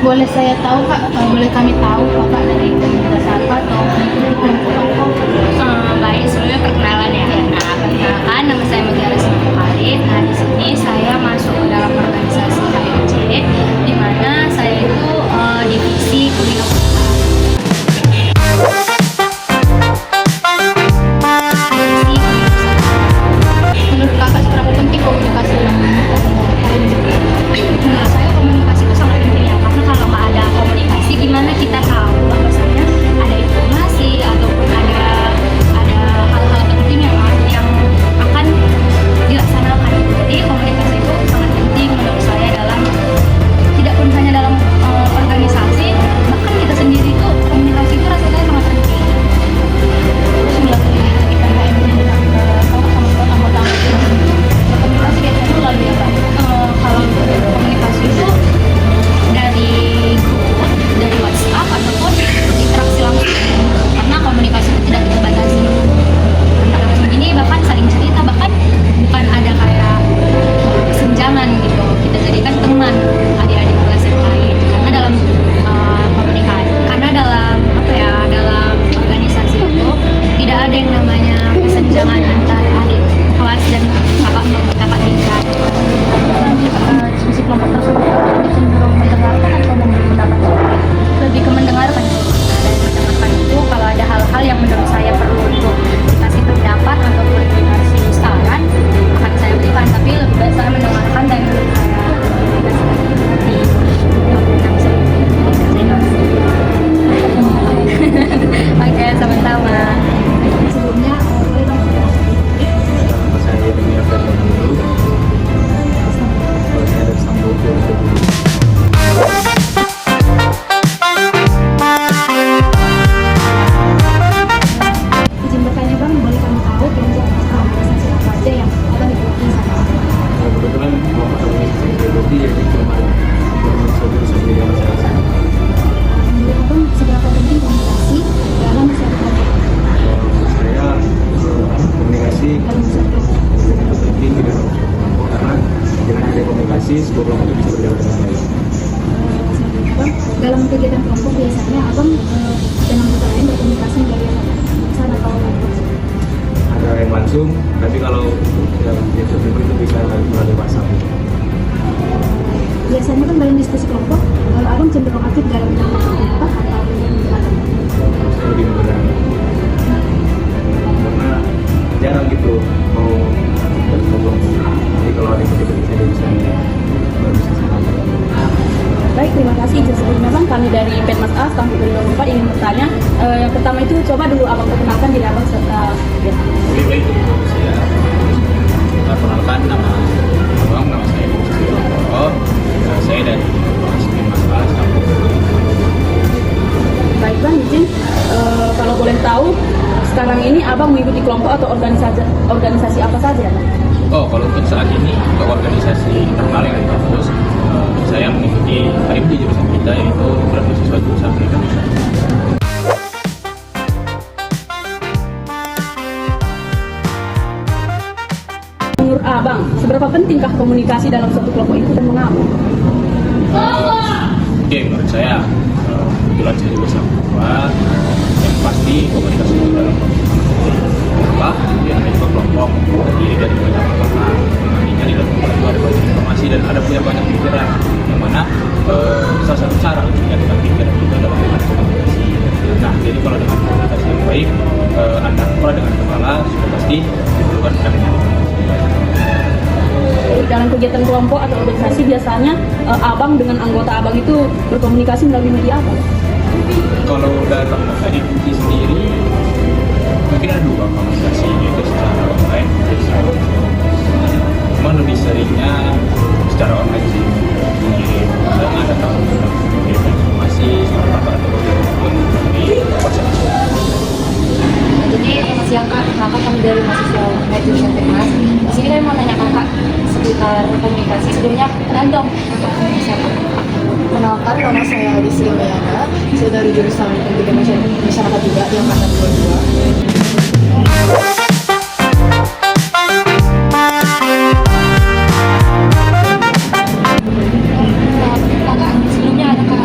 Boleh saya tahu Kak, boleh kami tahu Kakak dari komunitas apa atau mengikuti kelompok-kelompok? Baik, sebelumnya perkenalan ya. Nah, perkenalkan nama saya Mutiara Simanto Khalid. Nah, di sini saya masuk ke dalam organisasi HMC, di mana saya itu divisi komunikasi. Menurut Kakak seberapa penting komunikasi dalam Menurut saya komunikasi itu sangat penting ya, karena kalau nggak ada komunikasi, gimana kita tahu bahwasanya ada informasi ataupun ada hal-hal penting yang akan dilaksanakan. Jadi komunikasi itu sangat penting menurut saya dalam tidak pun hanya dalam organisasi, bahkan kita sendiri itu komunikasi itu rasanya sangat penting. terus melalui kegiatan HMC dengan anggota-anggota berkomunikasi biasanya melalui apa? Kalau komunikasi itu dari grup, dari WhatsApp ataupun interaksi langsung, karena komunikasi itu tidak kita batasi. Interaksi ini bahkan saling cerita, bahkan bukan ada kayak kesenjangan gitu, kita jadikan teman adik-adik kelas yang lain, karena dalam komunikasi, karena dalam apa ya, dalam organisasi itu tidak ada yang namanya kesenjangan antara adik kelas dan kakak tingkat. Diskusi kelompok tersebut lebih cenderung mendengarkan atau memberi pendapat? Lebih ke mendengarkan sih. Dan mendengarkan itu kalau ada hal-hal yang menurut saya perlu untuk dikasih pendapat ataupun dikasih saran, akan saya berikan, tapi lebih baik saya mendengarkan dan saya dikasih hati yang saya oke, sama-sama. Sebelumnya boleh dong Nama saya Demi Fernando dulu. Kalau saya dari Sambodo. izin bertanya Bang, boleh kami tahu kelompok organisasi apa aja yang Abang ikuti sama Abang? Kebetulan kelompok organisasi yang saya ikuti yaitu cuma Indonesia Jurusan Media Masyarakat. Menurut Abang seberapa penting komunikasi dalam suatu kelompok? Menurut saya komunikasi Dalam suatu kelompok. itu penting di dalam suatu kelompok karena dengan ada komunikasi sebuah kelompok itu bisa berjalan dengan baik. Bang, dalam kegiatan kelompok biasanya Abang dan anggota lain berkomunikasi melalui apa? Pesan atau Ada yang langsung, tapi kalau yang video itu bisa melalui WhatsApp. biasanya kan dalam diskusi kelompok Abang cenderung aktif dalam kelompok atau gimana? Saya lebih memberani karena jarang gitu mau berkelompok. Jadi kalau ada yang seperti saya bisa baru bisa sama. Baik, terima kasih. Sebelumnya Bang, kami dari Penmas A, Kampus 2024 ingin bertanya. Yang pertama itu coba dulu Abang perkenalkan diri Abang serta ya. Oke, baik. Saya perkenalkan nama abang, nama saya Susilo. Saya dari Masjid Masalah Kampung. Baik Bang, izin kalau boleh tahu sekarang ini Abang mengikuti kelompok atau organisasi apa saja? Oh, kalau untuk saat ini untuk organisasi internal yang kita fokus, saya mengikuti HMD jurusan kita yaitu beasiswa jurusan pendidikan usaha. Menurut Abang, seberapa pentingkah komunikasi dalam suatu kelompok itu dan mengapa? Oke, menurut saya kebetulan saya juga sama tua, yang pasti komunikasi itu dalam kelompok. Dia namanya juga kelompok terdiri dari banyak orang, nantinya di dalam kelompok itu ada banyak informasi dan ada punya banyak pikiran, yang mana salah satu cara untuk menyatukan pikiran itu adalah dengan komunikasi. Nah, jadi kalau dengan komunikasi yang baik, antara kepala dengan kepala sudah pasti diperlukan adanya komunikasi yang baik. Dalam kegiatan kelompok atau organisasi biasanya Abang dengan anggota Abang itu berkomunikasi melalui media apa? Kalau dalam HMD sendiri mungkin ada dua komunikasi, yaitu secara online dan secara offline. Cuma lebih seringnya secara online sih, mengirim undangan atau mengirim informasi apa atau di WhatsApp. Jadi selamat siang Kak, kakak kami dari mahasiswa jurusan Tekmas. Di sini kami mau tanya kakak seputar komunikasi. Sebelumnya kenal dong kakak kami siapa? Kenalkan, nama saya Adisi Umayana. Saya dari jurusan Pendidikan Masyarakat juga di angkatan 22. Kakak sebelumnya adakah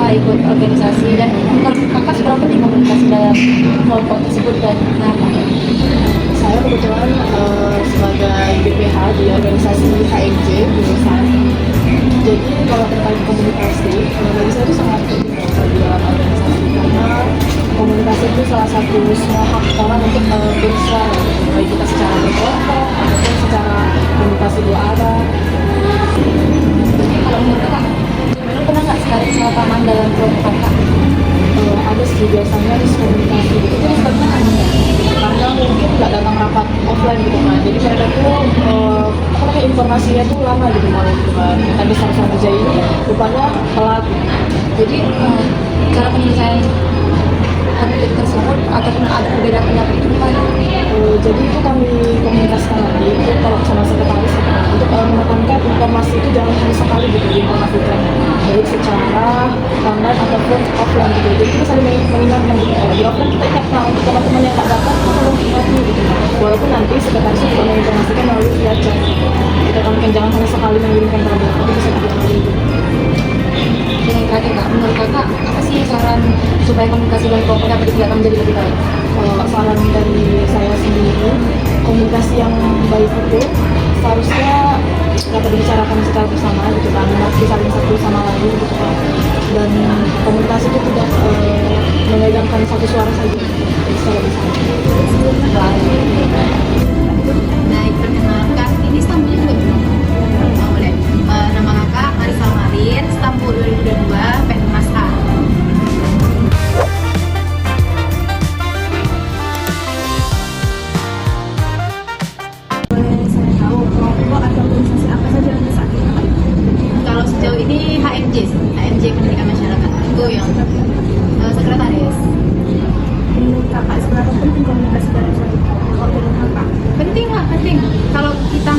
di organisasi HMJ jurusan. Jadi kalau terkait komunikasi, bagi saya itu sangat penting di dalam organisasi karena komunikasi itu salah satu semua hak orang untuk bersuara, baik kita secara berkelompok ataupun secara komunikasi dua arah. Kalau menurut kakak, dulu pernah nggak sekali salah pahaman dalam kelompok kakak? Ada sih biasanya miskomunikasi gitu. Itu disebabkan karena mungkin nggak datang rapat offline gitu kan. Jadi mereka tuh apa namanya informasinya tuh lama gitu mau gitu kan. Tadi sama-sama kerja ini rupanya telat. Jadi cara penyelesaian konflik tersebut ataupun ada perbedaan pendapat itu gimana? Jadi itu kami komunikasikan lagi itu kalau sama sekretaris gitu kan, untuk menekankan informasi itu jangan hanya sekali gitu diinformasikan, baik secara online ataupun offline gitu. Jadi kita saling mengingatkan gitu. Kalau di offline kita ingatkan untuk teman-teman yang nggak dapat kita tolong ingatkan gitu. Walaupun nanti sekretaris juga menginformasikan melalui via chat. Kita kan jangan hanya sekali mengirimkan kabar, tapi bisa kita kali gitu. Dengan terakhir kak, menurut kakak apa sih saran supaya komunikasi dan kelompok dapat ditegakkan menjadi lebih baik? Kalau saran dari saya sendiri, komunikasi yang baik itu seharusnya dapat dibicarakan secara bersama gitu kan, mengerti saling satu sama lain gitu kan, dan komunikasi itu tidak menegangkan satu suara saja secara bersama. Baik, perkenalkan ini Istanbulnya juga belum? Oh, boleh. Nama kakak Marisa Marin, Istanbul 2022, Penmas A. Saya tahu kelompok atau organisasi apa saja yang saat ini. Kalau sejauh ini HMJ Pendidikan Masyarakat itu yang sekretaris. Menurut kakak seberapa penting komunikasi dari suatu kelompok dengan kakak? Penting lah, penting. Kalau kita